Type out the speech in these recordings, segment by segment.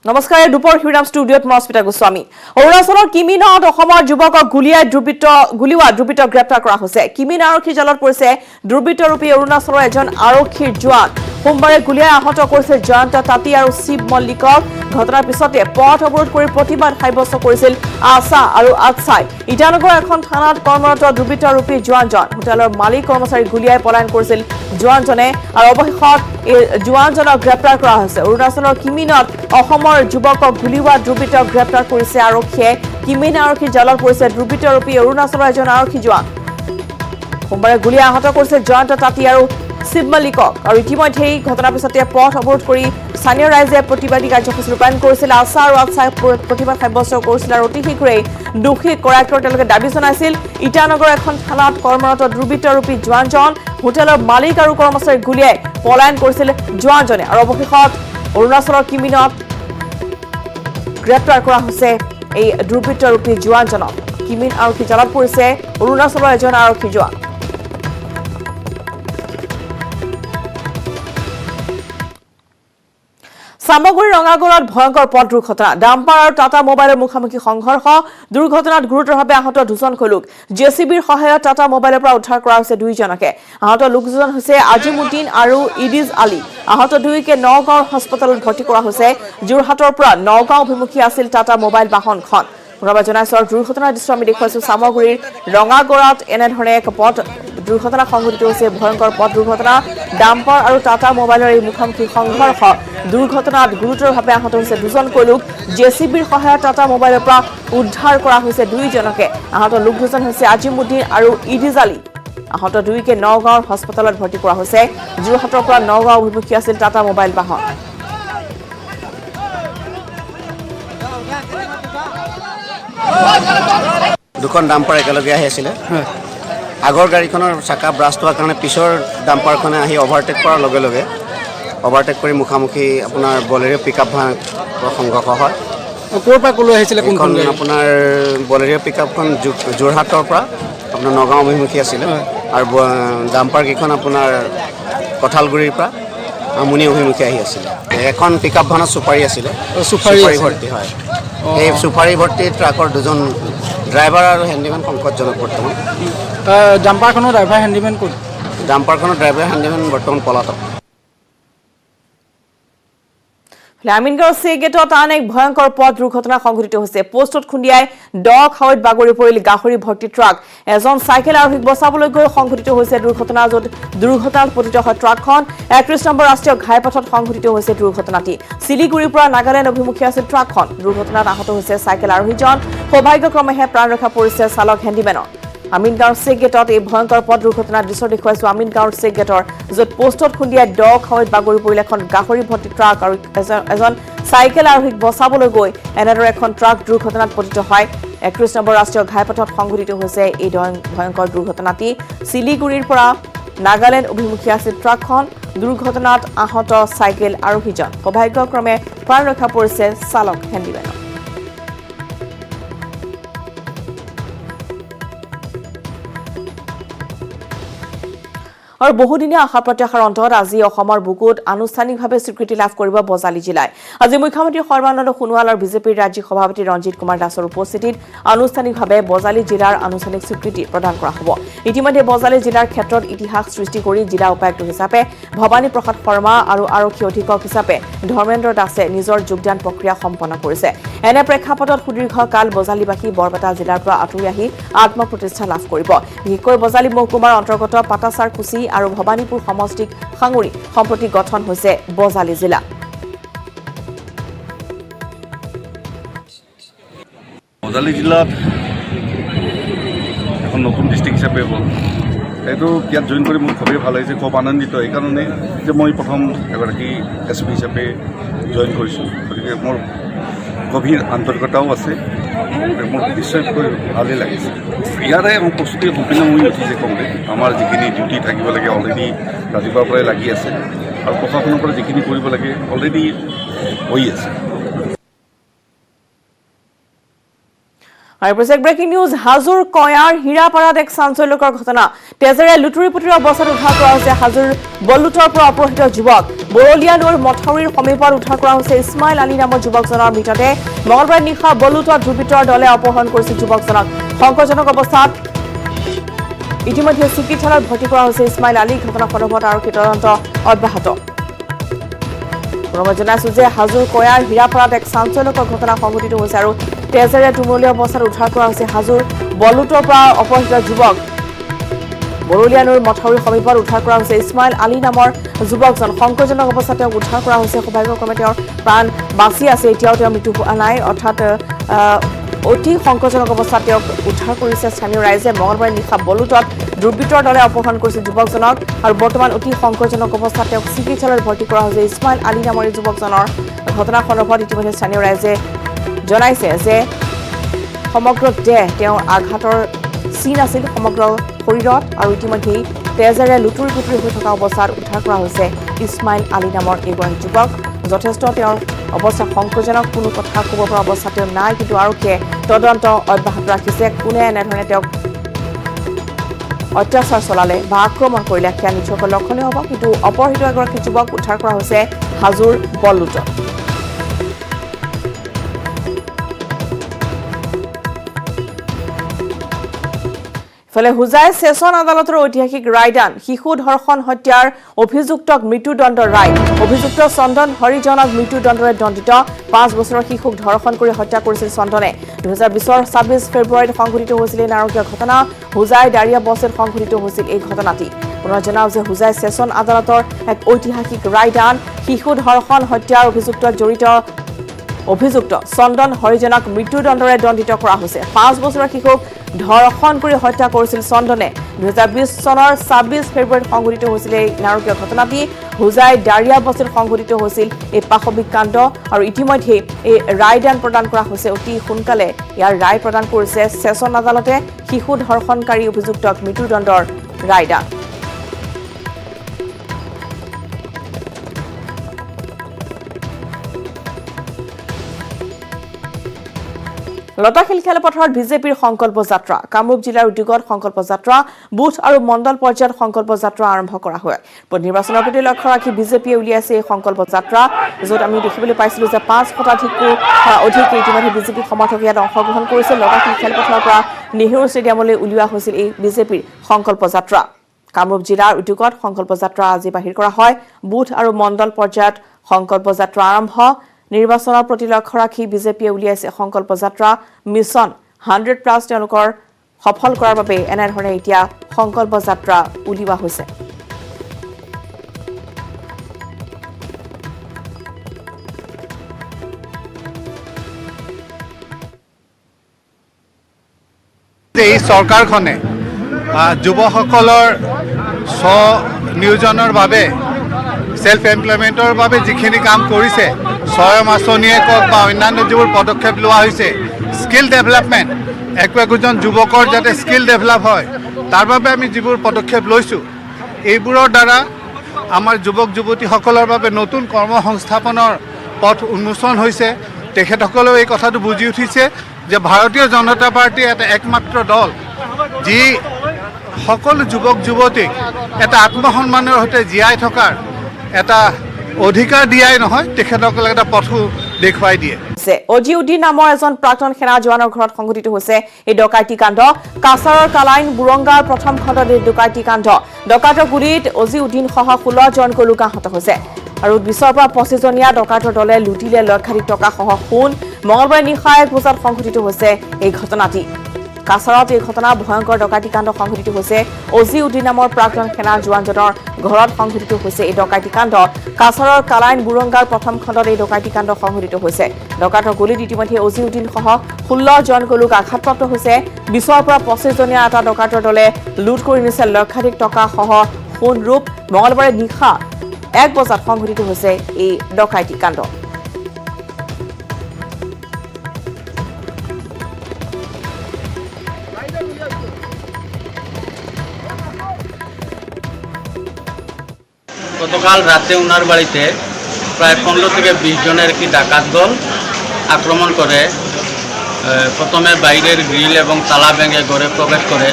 নমস্কাৰ দুপৰ হিৰাম ষ্টুডিঅত মস্মিতা গোস্বামী অৰুণাচলৰ কিমিনত অসমৰ যুৱকক গুলিওৱা দ্ৰুবিত গ্ৰেপ্তাৰ কৰা হৈছে কিমিন আৰক্ষী জালত পৰিছে দ্ৰুবিতৰূপী অৰুণাচলৰ এজন আৰক্ষীৰ জোৱান সোমবাৰে গুলিয়াই আহত কৰিছে জয়ন্ত তাঁতী আৰু শিৱ মল্লিকক ঘটনাৰ পিছতে পথ অৱৰোধ কৰি প্ৰতিবাদ সাব্যস্ত কৰিছিল আশা আৰু আটছাই ইটানগৰ এখন থানাত কৰ্মৰত দ্ৰুবিতৰূপী জোৱানজন হোটেলৰ মালিক কৰ্মচাৰী গুলিয়াই পলায়ন কৰিছিল জোৱানজনে আৰু অৱশেষত জোৱানজনক গ্ৰেপ্তাৰ কৰা হৈছে অৰুণাচলৰ কিমিনত অসমৰ যুৱকক গুলিওৱা দ্ৰুবিত গ্ৰেপ্তাৰ কৰিছে আৰক্ষীয়ে কিমিন আৰক্ষীৰ জালত পৰিছে দ্ৰুবিতৰূপী অৰুণাচলৰ এজন আৰক্ষী জোৱান সোমবাৰে গুলিয়াই আহত কৰিছে জয়ন্ত তাঁতী আৰু শিৱ মল্লিকক আৰু ইতিমধ্যেই ঘটনাৰ পিছতে পথ অৱৰোধ কৰি স্থানীয় ৰাইজে প্ৰতিবাদী কাৰ্যসূচী ৰূপায়ণ কৰিছিল আশা আৰু আটছাই প্ৰতিবাদ সাব্যস্ত কৰিছিল আৰু অতি শীঘ্ৰেই দোষী কৰায়ত্বৰ তেওঁলোকে দাবী জনাইছিল ইটানগৰ এখন থানাত কৰ্মৰত দ্ৰুবিতৰূপী জোৱানজন হোটেলৰ মালিক আৰু কৰ্মচাৰীক গুলিয়াই পলায়ন কৰিছিল জোৱানজনে আৰু অৱশেষত অৰুণাচলৰ কিমিনত গ্ৰেপ্তাৰ কৰা হৈছে এই দ্ৰুবিতৰূপী জোৱানজনক কিমিন আৰক্ষী জালত পৰিছে অৰুণাচলৰ এজন আৰক্ষী জোৱান সামগ্ৰী ৰঙাগড়ত ভয়ংকৰ পথ দুৰ্ঘটনা ডাম্পাৰ আৰু টাটা মোবাইলৰ মুখামুখি সংঘৰ্ষ দুৰ্ঘটনাত গুৰুতৰভাৱে আহত দুজনকৈ লোক জেচিবিৰ সহায়ত টাটা মোবাইলৰ পৰা উদ্ধাৰ কৰা হৈছে দুইজনকে আহত লোকজন হৈছে আজিমুদ্দিন আৰু ইদিজ আলী আহত দুয়োকে নগাঁৱৰ হাস্পতালত ভৰ্তি কৰা হৈছে যোৰহাটৰ পৰা নগাঁও অভিমুখী আছিল টাটা মোবাইল বাহনখন পুনৰবাৰ জনাইছো দুৰ্ঘটনাৰ দৃশ্য আমি দেখুৱাইছো সামগ্ৰীৰ ৰঙাগড়ত এনেধৰণে এক পথ দুৰ্ঘটনা সংঘটিত হৈছে ভয়ংকৰ পথ দুৰ্ঘটনা ডাম্পাৰ আৰু টাটা মোবাইলৰ এই মুখামুখি সংঘৰ্ষ দুৰ্ঘটনাত গুৰুতৰভাৱে আহত হৈছে দুজনকৈ লোক জেচিবিৰ সহায়ত টাটা মোবাইলৰ পৰা উদ্ধাৰ কৰা হৈছে দুইজনকে আহত লোক দুজন হৈছে আজিমুদ্দিন আৰু ইদিজ আলী আহত দুয়োকে নগাঁৱৰ হাস্পতালত ভৰ্তি কৰা হৈছে যোৰহাটৰ পৰা নগাঁও অভিমুখী আছিল টাটা মোবাইল বাহন দুখন ডাম্পাৰ একেলগে আহি আছিলে আগৰ গাড়ীখনৰ চাকা ব্ৰাষ্ট হোৱাৰ কাৰণে পিছৰ ডাম্পাৰখনে আহি অভাৰটেক কৰাৰ লগে লগে অভাৰটেক কৰি মুখামুখি আপোনাৰ বলেৰো পিকআপ সংঘৰ্ষ হয় ক'ৰ পৰা ক'লৈ আহিছিলে কোনখন আপোনাৰ বলেৰো পিকআপখন যোৰহাটৰ পৰা আপোনাৰ নগাঁও অভিমুখী আছিলে আৰু ডাম্পাৰকেইখন আপোনাৰ কঁঠালগুৰিৰ পৰা আমুনি অভিমুখী আহি আছিলে এখন পিকআপ ভানত চুপাৰী আছিলে চুপাৰী ভৰ্তি হয় এই চুপাৰী ভৰ্তি ট্ৰাকৰ দুজন ড্ৰাইভাৰ আৰু হেণ্ডিমেন সংকটজনক বৰ্তমান ডাম্পাৰখনৰ ড্ৰাইভাৰ হেণ্ডিমেন ক'ত ডাম্পাৰখনৰ ড্ৰাইভাৰ হেণ্ডিমেন বৰ্তমান পলাতক আমিনগাঁও চি গেটত আন এক ভয়ংকৰ পথ দুৰ্ঘটনা সংঘটিত হৈছে পোষ্টত খুন্দিয়াই দ খাৱৈত বাগৰি পৰিল গাহৰি ভৰ্তি ট্ৰাক এজন চাইকেল আৰোহীক বচাবলৈ গৈ সংঘটিত হৈছে দুৰ্ঘটনা য'ত দুৰ্ঘটনাত পতিত হয় ট্ৰাকখন 31 নম্বৰ ৰাষ্ট্ৰীয় ঘাইপথত সংঘটিত হৈছে দুৰ্ঘটনাটি শিলিগুৰিৰ পৰা নাগালেণ্ড অভিমুখী আছিল ট্ৰাকখন দুৰ্ঘটনাত আহত হৈছে চাইকেল আৰোহীজন সৌভাগ্যক্ৰমেহে প্ৰাণ ৰক্ষা পৰিছে চালক হেণ্ডিমেনৰ আমিনগাঁৱৰ চেক গেটত এই ভয়ংকৰ পথ দুৰ্ঘটনাৰ দৃশ্য দেখুৱাইছো আমিনগাঁৱৰ চেক গেটৰ য'ত পোষ্টত খুন্দিয়াই দ খাৱৈত বাগৰি পৰিল এখন গাহৰি ভৰ্তি ট্ৰাক আৰু এজন চাইকেল আৰোহীক বচাবলৈ গৈ এনেদৰে এখন ট্ৰাক দুৰ্ঘটনাত পতিত হয় 31 নম্বৰ ৰাষ্ট্ৰীয় ঘাইপথত সংঘটিত হৈছে এই ভয়ংকৰ দুৰ্ঘটনাটি শিলিগুৰিৰ পৰা নাগালেণ্ড অভিমুখী আছিল ট্ৰাকখন দুৰ্ঘটনাত আহত চাইকেল আৰোহীজন সৌভাগ্যক্ৰমে প্ৰাণ ৰক্ষা পৰিছে চালক হেণ্ডিমেনৰ আৰু বহুদিনীয়া আশা প্ৰত্যাশাৰ অন্তত আজি অসমৰ বুকুত আনুষ্ঠানিকভাৱে স্বীকৃতি লাভ কৰিব বজালী জিলাই আজি মুখ্যমন্ত্ৰী সৰ্বানন্দ সোণোৱাল আৰু বিজেপিৰ ৰাজ্যিক সভাপতি ৰঞ্জিত কুমাৰ দাসৰ উপস্থিতিত আনুষ্ঠানিকভাৱে বজালী জিলাৰ আনুষ্ঠানিক স্বীকৃতি প্ৰদান কৰা হ'ব ইতিমধ্যে বজালী জিলাৰ ক্ষেত্ৰত ইতিহাস সৃষ্টি কৰি জিলা উপায়ুক্ত হিচাপে ভৱানী প্ৰসাদ শৰ্মা আৰু আৰক্ষী অধীক্ষক হিচাপে ধৰ্মেন্দ্ৰ দাসে নিজৰ যোগদান প্ৰক্ৰিয়া সম্পন্ন কৰিছে এনে প্ৰেক্ষাপটত সুদীৰ্ঘকাল বজালীবাসী বৰপেটা জিলাৰ পৰা আঁতৰি আহি আত্মপ্ৰতিষ্ঠা লাভ কৰিব বিশেষকৈ বজালী মহকুমাৰ অন্তৰ্গত পাটাচাৰ কুচি আৰু ভৱানীপুৰ সমষ্টিক সাঙুৰি সম্প্ৰতি গঠন হৈছে বজালী জিলা বজালী জিলাত এখন নতুন ডিষ্ট্ৰিক্ট হিচাপে হ'ল এইটো ইয়াত জইন কৰি মোৰ খুবেই ভাল লাগিছে খুব আনন্দিত এইকাৰণে যে মই প্ৰথম এগৰাকী এছ পি হিচাপে জইন কৰিছোঁ গতিকে মোৰ গভীৰ আন্তৰিকতাও আছে মোৰ নিশ্চয়কৈ ভালেই লাগিছে ইয়াৰে প্ৰস্তুতি সম্পূৰ্ণ হৈ উঠিছে কমতে আমাৰ যিখিনি ডিউটি থাকিব লাগে অলৰেডি ৰাতিপুৱাৰ পৰাই লাগি আছে আৰু প্ৰশাসনৰ পৰা যিখিনি কৰিব লাগে অলৰেডি হৈ আছে আৰু প্ৰজেক্ট ব্ৰেকিং নিউজ হাজোৰ কয়াৰ হীৰাপাৰাত এক চাঞ্চল্যকৰ ঘটনা তেজেৰে লুটুৰি পুটুৰি অৱস্থাত উদ্ধাৰ কৰা হৈছে হাজোৰ বল্লুটৰ পৰা অপহৃত যুৱক বৰলীয়া নৈৰ মথাউৰিৰ সমীপত উদ্ধাৰ কৰা হৈছে ইছমাইল আলী নামৰ যুৱকজনৰ মৃতদেহ মঙলবাৰে নিশা বল্লুটত দুৰ্বৃত্তৰ দলে অপহৰণ কৰিছিল যুৱকজনক সংকটজনক অৱস্থাত ইতিমধ্যে চিকিৎসালয়ত ভৰ্তি কৰা হৈছে ইছমাইল আলী ঘটনা সন্দৰ্ভত আৰক্ষী তদন্ত অব্যাহত জনাইছো যে হাজোৰ কয়াৰ হীৰাপাৰাত এক চাঞ্চল্যকৰ ঘটনা সংঘটিত হৈছে আৰু তেজেৰে তুমুলি অৱস্থাত উদ্ধাৰ কৰা হৈছে হাজোৰ বল্লুটৰ পৰা অপহৃত যুৱক বৰলীয়া নৈৰ মথাউৰিৰ সমীপত উদ্ধাৰ কৰা হৈছে ইছমাইল আলী নামৰ যুৱকজন সংকটজনক অৱস্থাত তেওঁক উদ্ধাৰ কৰা হৈছে সৌভাগ্যক্ৰমে তেওঁৰ প্ৰাণ বাচি আছে এতিয়াও তেওঁৰ মৃত্যু হোৱা নাই অৰ্থাৎ অতি সংকটজনক অৱস্থাত তেওঁক উদ্ধাৰ কৰিছে স্থানীয় ৰাইজে মঙলবাৰে নিশা বল্লুটত দুৰ্বৃত্তৰ দলে অপহৰণ কৰিছিল যুৱকজনক আৰু বৰ্তমান অতি সংকটজনক অৱস্থাত তেওঁক চিকিৎসালয়ত ভৰ্তি কৰা হৈছে ইছমাইল আলী নামৰ এই যুৱকজনৰ ঘটনা সন্দৰ্ভত ইতিমধ্যে স্থানীয় ৰাইজে জনাইছে যে সমগ্ৰ দেহ তেওঁৰ আঘাতৰ চিন আছিল সমগ্ৰ শৰীৰত আৰু ইতিমধ্যেই তেজেৰে লুটুৰি পুটুৰি হৈ থকা অৱস্থাত উদ্ধাৰ কৰা হৈছে ইছমাইল আলী নামৰ এইগৰাকী যুৱক যথেষ্ট তেওঁৰ অৱস্থা সংকটজনক কোনো কথা ক'ব পৰা অৱস্থা তেওঁ নাই কিন্তু আৰক্ষীয়ে তদন্ত অব্যাহত ৰাখিছে কোনে এনেধৰণে তেওঁক অত্যাচাৰ চলালে বা আক্ৰমণ কৰিলে সেয়া নিশ্চয়কৈ লক্ষণীয় হ'ব কিন্তু অপহৃত এগৰাকী যুৱক উদ্ধাৰ কৰা হৈছে হাজোৰ বল্লুটত ফলে হুজাই সেশন আদালতৰ ঐতিহাসিক ৰায়দান শিশু ধৰ্ষণ হত্যাৰ অভিযুক্তক মৃত্যুদণ্ডৰ ৰায় অভিযুক্ত চন্দন হৰিজনক মৃত্যুদণ্ডৰে দণ্ডিত 5 বছৰৰ শিশুক ধৰ্ষণ কৰি হত্যা কৰিছিল চন্দনে 2020 26 ফেব্ৰুৱাৰীত সংঘটিত হৈছিল এই নাৰকীয় ঘটনা হুজাই দাৰিয়া বস্তিত সংঘটিত হৈছিল এই ঘটনাটি পুনৰ জনাও যে হুজাই সেশন আদালতৰ এক ঐতিহাসিক ৰায়দান শিশু ধৰ্ষণ হত্যাৰ অভিযুক্ত চন্দন হৰিজনক মৃত্যুদণ্ডৰে দণ্ডিত কৰা হৈছে 5 বছৰৰ শিশুক ধৰ্ষণ কৰি হত্যা কৰিছিল চন্দনে 2020 চনৰ 26 ফেব্ৰুৱাৰীত সংঘটিত হৈছিল এই নাৰকীয় ঘটনাটি হুজাই দাৰিয়া বস্তিত সংঘটিত হৈছিল এই পাশবিক কাণ্ড আৰু ইতিমধ্যে এই ৰায়দান প্ৰদান কৰা হৈছে অতি সোনকালে ইয়াৰ ৰায় প্ৰদান কৰিছে সেশন আদালতে শিশু ধৰ্ষণকাৰী অভিযুক্তক মৃত্যুদণ্ডৰ ৰায়দান লতাশিল খেলপথাৰত বিজেপিৰ সংকল্প যাত্ৰা কামৰূপ জিলাৰ উদ্যোগত সংকল্প যাত্ৰা বুথ আৰু মণ্ডল পৰ্যায়ত সংকল্প যাত্ৰা আৰম্ভ কৰা হয় নিৰ্বাচনৰ প্ৰতি লক্ষ্য ৰাখি বিজেপিয়ে উলিয়াইছে এই সংকল্প যাত্ৰা য'ত আমি দেখিবলৈ পাইছিলো যে 5 শতাধিকৰো অধিক ইতিমধ্যে বিজেপি সমৰ্থক ইয়াত অংশগ্ৰহণ কৰিছে লতাশিল খেলপথাৰৰ পৰা নেহৰু ষ্টেডিয়ামলৈ উলিওৱা হৈছিল এই বিজেপিৰ সংকল্প যাত্ৰা কামৰূপ জিলাৰ উদ্যোগত সংকল্প যাত্ৰা আজি বাহিৰ কৰা হয় বুথ আৰু মণ্ডল পৰ্যায়ত সংকল্প যাত্ৰা আৰম্ভ নিৰ্বাচনৰ প্ৰতি লক্ষ্য ৰাখি বিজেপিয়ে উলিয়াইছে সংকল্প যাত্ৰা মিছন 100+ তেওঁলোকৰ সফল কৰাৰ বাবে এনেধৰণে এতিয়া সংকল্প যাত্ৰা উলিওৱা হৈছে এই চৰকাৰখনে যুৱসকলৰ স্ব-নিয়োজনৰ বাবে সেলফ এমপ্লয়মেণ্টৰ বাবে যিখিনি কাম কৰিছে স্বয়ং আঁচনিয়ে কওক বা অন্যান্য যিবোৰ পদক্ষেপ লোৱা হৈছে স্কিল ডেভেলপমেণ্ট একোজন যুৱকৰ যাতে স্কিল ডেভেলপ হয় তাৰ বাবে আমি যিবোৰ পদক্ষেপ লৈছোঁ এইবোৰৰ দ্বাৰা আমাৰ যুৱক যুৱতীসকলৰ বাবে নতুন কৰ্মসংস্থাপনৰ পথ উন্মোচন হৈছে তেখেতসকলেও এই কথাটো বুজি উঠিছে যে ভাৰতীয় জনতা পাৰ্টি এটা একমাত্ৰ দল যি সকলো যুৱক যুৱতীক এটা আত্মসন্মানৰ সৈতে জীয়াই থকাৰ এটা অধিকাৰ দিয়াই নহয় তেখেতসকলক এটা পথো দেখুৱাই দিয়ে অজিউদ্দিন নামৰ এজন প্ৰাক্তন সেনা জোৱানৰ ঘৰত সংঘটিত হৈছে এই ডকাইতি কাণ্ড কাছাৰৰ কালাইন বুৰংগাৰ প্ৰথম খণ্ডত এই ডকাইতি কাণ্ড ডকাইতৰ গুলীত অজিউদ্দিন সহ 16 জনকৈ লোক আহত হৈছে আৰু 20ৰ পৰা 25 জনীয়া ডকাইতৰ দলে লুটিলে লক্ষাধিক টকা সহ সোণ মঙলবাৰে নিশা 1 বজাত সংঘটিত হৈছে এই ঘটনাটি কাছাৰত এই ঘটনা ভয়ংকৰ ডকাইতি কাণ্ড সংঘটিত হৈছে অজিউদ্দিন নামৰ প্ৰাক্তন সেনা জোৱানজনৰ ঘৰত সংঘটিত হৈছে এই ডকাইতি কাণ্ড কাছাৰৰ কালাইন বুৰংগাৰ প্ৰথম খণ্ডত এই ডকাইতি কাণ্ড সংঘটিত হৈছে ডকাইতৰ গুলীত ইতিমধ্যে অজিউদ্দিন সহ 16 জনকৈ লোক আঘাতপ্ৰাপ্ত হৈছে 20ৰ পৰা 25 জনীয়া এটা ডকাইতৰ দলে লুট কৰি নিছে লক্ষাধিক টকা সহ সোণ ৰূপ মঙলবাৰে নিশা 1 বজাত সংঘটিত হৈছে এই ডকাইতি কাণ্ড গতকাল রাতে ওনার বাড়িতে প্রায় 15 থেকে 20 জনের একটি ডাকাত দল আক্রমণ করে প্রথমে বাইরের গ্রিল এবং তালা ভেঙে ঘরে প্রবেশ করে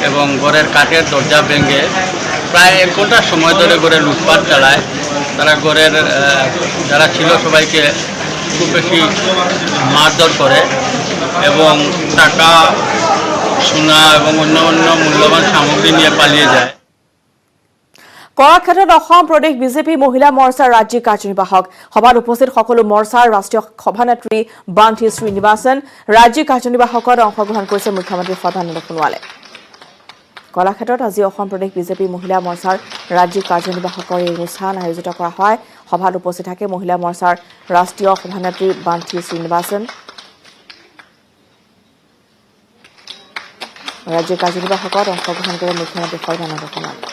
এবং ঘরের কাঠের দরজা ভেঙে প্রায় 1 ঘন্টার সময় ধরে ঘরে লুটপাট চালায়। তারা ঘরের যারা ছিল সবাইকে খুব বেশি মারধর করে এবং টাকা সোনা এবং অন্য অন্য মূল্যবান সামগ্রী নিয়ে পালিয়ে যায়। কলাক্ষেত্ৰত অসম প্ৰদেশ বিজেপি মহিলা মৰ্চাৰ ৰাজ্যিক কাৰ্যনিৰ্বাহক সভাত উপস্থিত সকলো মৰ্চাৰ ৰাষ্ট্ৰীয় সভানেত্ৰী বান্তি শ্ৰীনিবাসন ৰাজ্যিক কাৰ্যনিৰ্বাহকত অংশগ্ৰহণ কৰিছে মুখ্যমন্ত্ৰী সৰ্বানন্দ সোণোৱালে। কলাক্ষেত্ৰত আজি অসম প্ৰদেশ বিজেপি মহিলা মৰ্চাৰ ৰাজ্যিক কাৰ্যনিৰ্বাহকৰ এই অনুষ্ঠান আয়োজিত কৰা হয়। সভাত উপস্থিত থাকে মহিলা মৰ্চাৰ ৰাষ্ট্ৰীয় সভানেত্ৰী বান্তি শ্ৰীনিবাসন। ৰাজ্যিক কাৰ্যনিৰ্বাহকত অংশগ্ৰহণ কৰে মুখ্যমন্ত্ৰী সৰ্বানন্দ সোণোৱালে।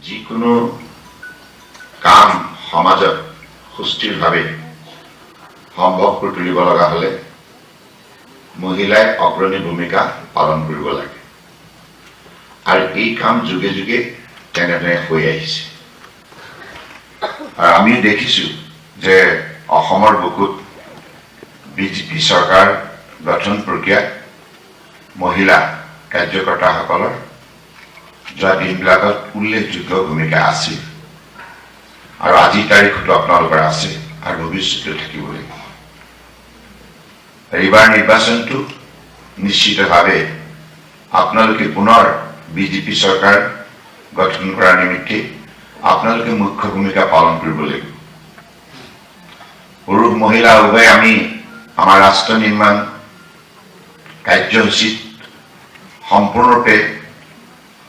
যিকোনো কাম সমাজত সুস্থিৰভাৱে সম্ভৱ কৰি তুলিব লগা হ'লে মহিলাই অগ্ৰণী ভূমিকা পালন কৰিব লাগে আৰু এই কাম যুগে যুগে তেনেদৰে হৈ আহিছে। আৰু আমি দেখিছোঁ যে অসমৰ বুকুত বিজেপি চৰকাৰ গঠন প্ৰক্ৰিয়াত মহিলা কাৰ্যকৰ্তাসকলৰ যোৱা দিনবিলাকত উল্লেখযোগ্য ভূমিকা আছিল আৰু আজিৰ তাৰিখতো আপোনালোকৰ আছে আৰু ভৱিষ্যতেও থাকিব লাগিব। এইবাৰ নিৰ্বাচনটো নিশ্চিতভাৱে আপোনালোকে পুনৰ বিজেপি চৰকাৰ গঠন কৰাৰ নিমিত্তে আপোনালোকে মুখ্য ভূমিকা পালন কৰিব লাগিব। পুৰুষ মহিলা উভয়ে আমি আমাৰ ৰাষ্ট্ৰ নিৰ্মাণ কাৰ্যসূচীত সম্পূৰ্ণৰূপে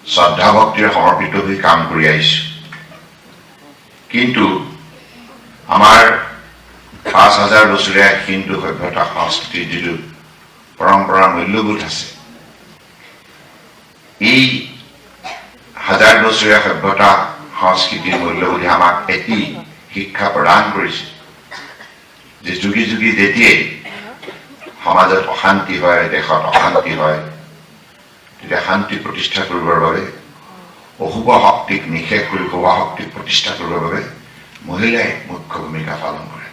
শ্ৰদ্ধা ভক্তিৰে সমৰ্পিত হৈ কাম কৰি আহিছোঁ। কিন্তু আমাৰ ৫,০০০ বছৰীয়া হিন্দু সভ্যতা সংস্কৃতিৰ যিটো পৰম্পৰা মূল্যবোধ আছে, এই ১,০০০ বছৰীয়া সভ্যতা সংস্কৃতিৰ মূল্যবোধে আমাক এটি শিক্ষা প্ৰদান কৰিছে যে যুগে যুগে যেতিয়াই সমাজত অশান্তি হয়, দেশত অশান্তি হয়, তেতিয়া শান্তি প্ৰতিষ্ঠা কৰিবৰ বাবে অশুভ শক্তিক নিষেধ কৰি শুভ শক্তিক প্ৰতিষ্ঠা কৰিবৰ বাবে মহিলাই মুখ্য ভূমিকা পালন কৰে।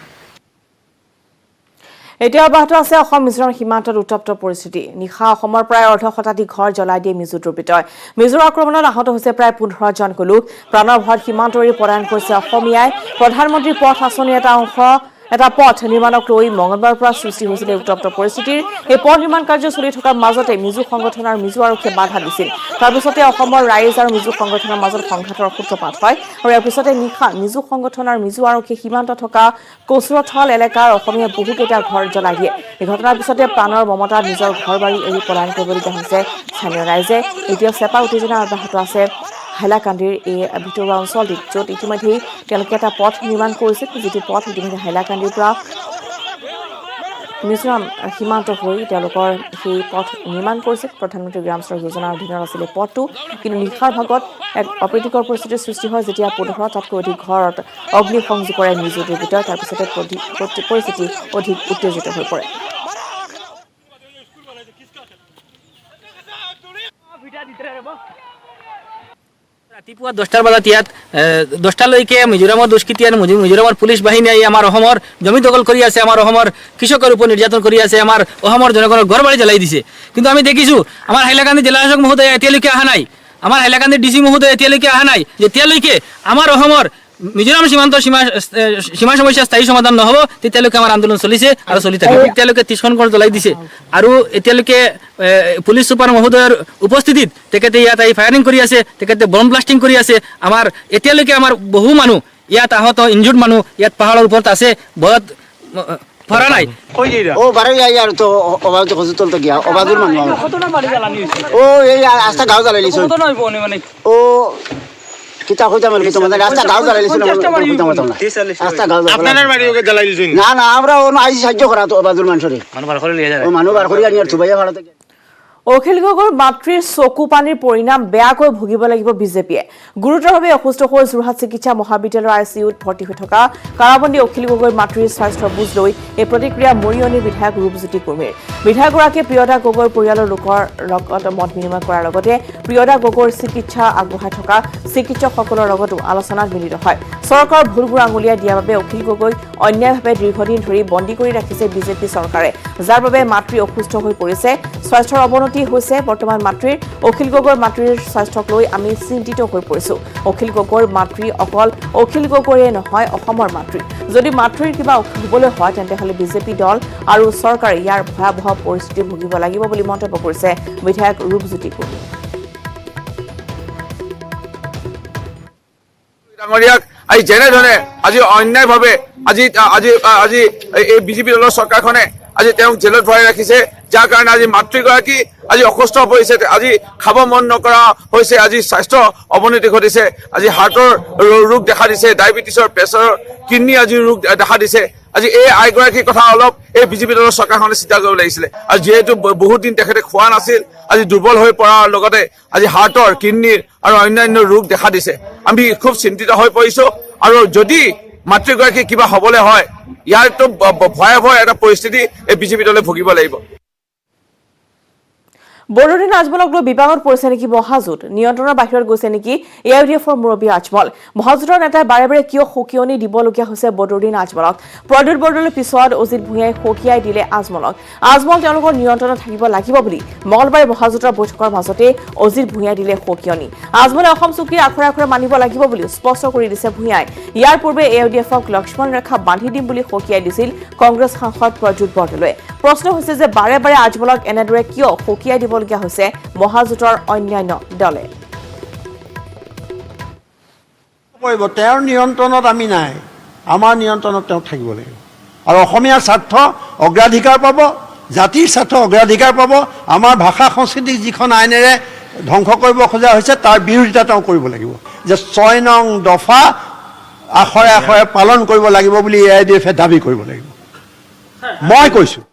এতিয়া অব্যাহত আছে অসম মিজোৰাম সীমান্তত উত্তপ্ত পৰিস্থিতি। নিশা অসমৰ প্ৰায় ১/২ শতাধিক ঘৰ জ্বলাই দিয়ে মিজো দুৰ্বৃত্তই। মিজোৰ আক্ৰমণত আহত হৈছে প্ৰায় ১৫জন লোক। প্ৰাণৰ ভয়ত সীমান্ত এৰি পলায়ন কৰিছে অসমীয়াই। প্ৰধানমন্ত্ৰী পথ আঁচনিৰ এটা পথ নিৰ্মাণক লৈ মঙলবাৰৰ পৰা সৃষ্টি হৈছিল উত্তপ্ত পৰিস্থিতিৰ। এই পথ নিৰ্মাণ কাৰ্য চলি থকাৰ মাজতে মিজো সংগঠন আৰু মিজো আৰক্ষীয়ে বাধা দিছিল। তাৰ পিছতে অসমৰ ৰাইজ আৰু মিজো সংগঠনৰ মাজত সংঘাতৰ সূত্ৰপাত হয় আৰু ইয়াৰ পিছতে নিশা মিজো সংগঠন আৰু মিজো আৰক্ষীয়ে সীমান্ত থকা কচুৰথল এলেকাৰ অসমীয়া বহুকেইটা ঘৰ জ্বলাই দিয়ে। এই ঘটনাৰ পিছতে প্ৰাণৰ মমতাত নিজৰ ঘৰ বাৰী এৰি পলায়ন কৰিবলগীয়া হৈছে স্থানীয় ৰাইজে। এতিয়া চেপা উত্তেজনা অব্যাহত আছে হাইলাকান্দিৰ এই ভিতৰুৱা অঞ্চলটিত, য'ত ইতিমধ্যেই তেওঁলোকে এটা পথ নিৰ্মাণ কৰিছিল, যিটো পথ ইতিমধ্যে হাইলাকান্দিৰ পৰা মিজোৰাম সীমান্ত হৈ তেওঁলোকৰ সেই পথ নিৰ্মাণ কৰিছিল। প্ৰধানমন্ত্ৰী গ্ৰাম সড়ক যোজনাৰ অধীনত আছিল এই পথটো। কিন্তু নিশাৰ ভাগত এক অপ্ৰীতিকৰ পৰিস্থিতিৰ সৃষ্টি হয়, যেতিয়া ১৫টাতকৈ অধিক ঘৰত অগ্নিসংযোগ কৰে মিজো দুৰ্বৃত্তই। তাৰপিছতে পৰিস্থিতি অধিক উত্তেজিত হৈ পৰে। ৰাতিপুৱা 10টাৰ বজাত ইয়াত 10টালৈকে মিজোৰামৰ দুষ্কৃতি আৰু মিজোৰামৰ পুলিচ বাহিনী আহি আমাৰ অসমৰ জমি দখল কৰি আছে, আমাৰ অসমৰ কৃষকৰ ওপৰত নিৰ্যাতন কৰি আছে, আমাৰ অসমৰ জনগণৰ ঘৰ বাৰী জ্বলাই দিছে। কিন্তু আমি দেখিছোঁ আমাৰ হাইলাকান্দি জিলা শাসক মহোদয় এতিয়ালৈকে অহা নাই, আমাৰ হাইলাকান্দি ডিচি মহোদয় এতিয়ালৈকে অহা নাই। যেতিয়ালৈকে আমাৰ অসমৰ মিজোৰাম সীমান্তৰ সীমা সমস্যা স্থায়ী সমাধান নহ'ব তেতিয়ালৈকে আমাৰ আন্দোলন চলিছে আৰু চলি থাকিব। এতিয়ালৈকে ৩০খন ঘৰ জ্বলাই দিছে আৰু এতিয়ালৈকে পুলিচ সুপাৰ মহোদয়ৰ উপস্থিতিত তেখেতে ইয়াত আহি ফায়াৰিং কৰি আছে, তেখেতে বম ব্লাষ্টিং কৰি আছে। আমাৰ এতিয়ালৈকে আমাৰ বহু মানুহ ইয়াত আহত ইনজুৰ্ড মানুহ ইয়াত পাহাৰৰ ওপৰত আছে, ভয়ত ভৰা নাই। ও বারে আর তো অবাধ কত চলতে গিয়া অবাধুর মানুষ ও এই রাস্তা গাঁও জ্বালাইলিছ ও কিতা কইতা মানে তোমাদের রাস্তা গাঁও জ্বালাইলিছ রাস্তা গাঁও আপনাদের বাড়ি ওকে জ্বালাইলিছ না না আমরা ওন আইছি সাহায্য করা তো অবাধুর মানুষরে মানুষ বার করে নিয়ে যায় ও মানুষ বার করে নিয়ে আর সুবাইয়া ভাড়া থেকে অখিল গগৈৰ মাতৃৰ চকু পানীৰ পৰিণাম বেয়াকৈ ভুগিব লাগিব বিজেপিয়ে গুৰুতৰভাৱে অসুস্থ হৈ যোৰহাট চিকিৎসা মহাবিদ্যালয়ৰ আইচিইউত ভৰ্তি হৈ থকা কাৰাবন্দী অখিল গগৈৰ মাতৃৰ স্বাস্থ্য বুজ লৈ এই প্ৰতিক্ৰিয়া মৰিয়নি বিধায়ক ৰূপজ্যোতি কুৰ্মীৰ বিধায়কগৰাকীয়ে প্ৰিয়দা গগৈৰ পৰিয়ালৰ লোকৰ লগত মত বিনিময় কৰাৰ লগতে প্ৰিয়দা গগৈৰ চিকিৎসা আগবঢ়াই থকা চিকিৎসকসকলৰ লগতো আলোচনাত মিলিত হয় চৰকাৰৰ ভুলবোৰ আঙুলিয়াই দিয়াৰ বাবে অখিল গগৈ অন্যায়ভাৱে দীৰ্ঘদিন ধৰি বন্দী কৰি ৰাখিছে বিজেপি চৰকাৰে যাৰ বাবে মাতৃ অসুস্থ হৈ পৰিছে স্বাস্থ্যৰ অৱনতি হৈছে বৰ্তমান মাতৃৰ অখিল গগৈৰ মাতৃৰ স্বাস্থ্যক লৈ আমি চিন্তিত হৈ পৰিছো অখিল গগৈৰ মাতৃ অকল অখিল গগৈয়ে নহয় অসমৰ মাতৃ যদি মাতৃৰ কিবা হ'বলৈ হয় তেন্তে হলে বিজেপি দল আৰু চৰকাৰে ইয়াৰ ভয়াবহ পৰিস্থিতি ভুগিব লাগিব বুলি মন্তব্য কৰিছে বিধায়ক ৰূপজ্যোতি কুৰ্মী আজি যেনেধৰণে আজি অন্যায়ভাৱে আজি এই বিজেপি দলৰ চৰকাৰখনে আজি তেওঁক জেলত ভৰাই ৰাখিছে যাৰ কাৰণে আজি মাতৃগৰাকী আজি অসুস্থ হৈ পৰিছে আজি খাব মন নকৰা হৈছে আজি স্বাস্থ্য অৱনতি ঘটিছে আজি হাৰ্টৰ ৰোগ দেখা দিছে ডায়েবেটিছৰ প্ৰেছাৰৰ কিডনী আজি ৰোগ দেখা দিছে আজি এই আইগৰাকীৰ কথা অলপ এই বিজেপি দলৰ চৰকাৰখনে চিন্তা কৰিব লাগিছিলে আৰু যিহেতু বহুত দিন তেখেতে খোৱা নাছিল আজি দুৰ্বল হৈ পৰাৰ লগতে আজি হাৰ্টৰ কিডনীৰ আৰু অন্যান্য ৰোগ দেখা দিছে আমি খুব চিন্তিত হৈ পৰিছো আৰু যদি মাতৃগৰাকী কিবা হ'বলৈ হয় ইয়াৰতো ভয়াৱহ এটা পৰিস্থিতি এই বিজেপি দলে ভুগিব লাগিব বড়োদিন আজমলক লৈ বিবাদত পৰিছে নেকি মহাজোঁট নিয়ন্ত্ৰণৰ বাহিৰত গৈছে নেকি এআইডিএফৰ মুৰব্বী আজমল মহাজোঁটৰ নেতাই বাৰে বাৰে কিয় সকিয়নি দিবলগীয়া হৈছে বড়োদিন আজমলক প্ৰদ্যুৎ বৰদলৈৰ পিছত অজিত ভূঞাই সকিয়াই দিলে আজমল তেওঁলোকৰ নিয়ন্ত্ৰণত থাকিব লাগিব বুলি মঙলবাৰে মহাজোঁটৰ বৈঠকৰ মাজতে অজিত ভূঞাই দিলে সকিয়নি আজমলে অসম চুক্তিৰ আখৰে আখৰে মানিব লাগিব বুলি স্পষ্ট কৰি দিছে ভূঞাই ইয়াৰ পূৰ্বে এআইডিএফক লক্ষ্মণ ৰেখা বান্ধি দিম বুলি সকিয়াই দিছিল কংগ্ৰেছ সাংসদ প্ৰদ্যুৎ বৰদলৈয়ে প্ৰশ্ন হৈছে যে বাৰে বাৰে আজমলক এনেদৰে কিয় সকিয়াই দিবলগীয়া হৈছে মহাজোঁটৰ অন্যান্য দলে তেওঁৰ নিয়ন্ত্ৰণত আমি নাই আমাৰ নিয়ন্ত্ৰণত তেওঁ থাকিব লাগিব আৰু অসমীয়াৰ স্বাৰ্থ অগ্ৰাধিকাৰ পাব জাতিৰ স্বাৰ্থ অগ্ৰাধিকাৰ পাব আমাৰ ভাষা সংস্কৃতিক যিখন আইনেৰে ধ্বংস কৰিব খোজা হৈছে তাৰ বিৰোধিতা তেওঁ কৰিব লাগিব যে 6 নং দফা আখৰে আখৰে পালন কৰিব লাগিব বুলি এআইডিএফে দাবী কৰিব লাগিব মই কৈছো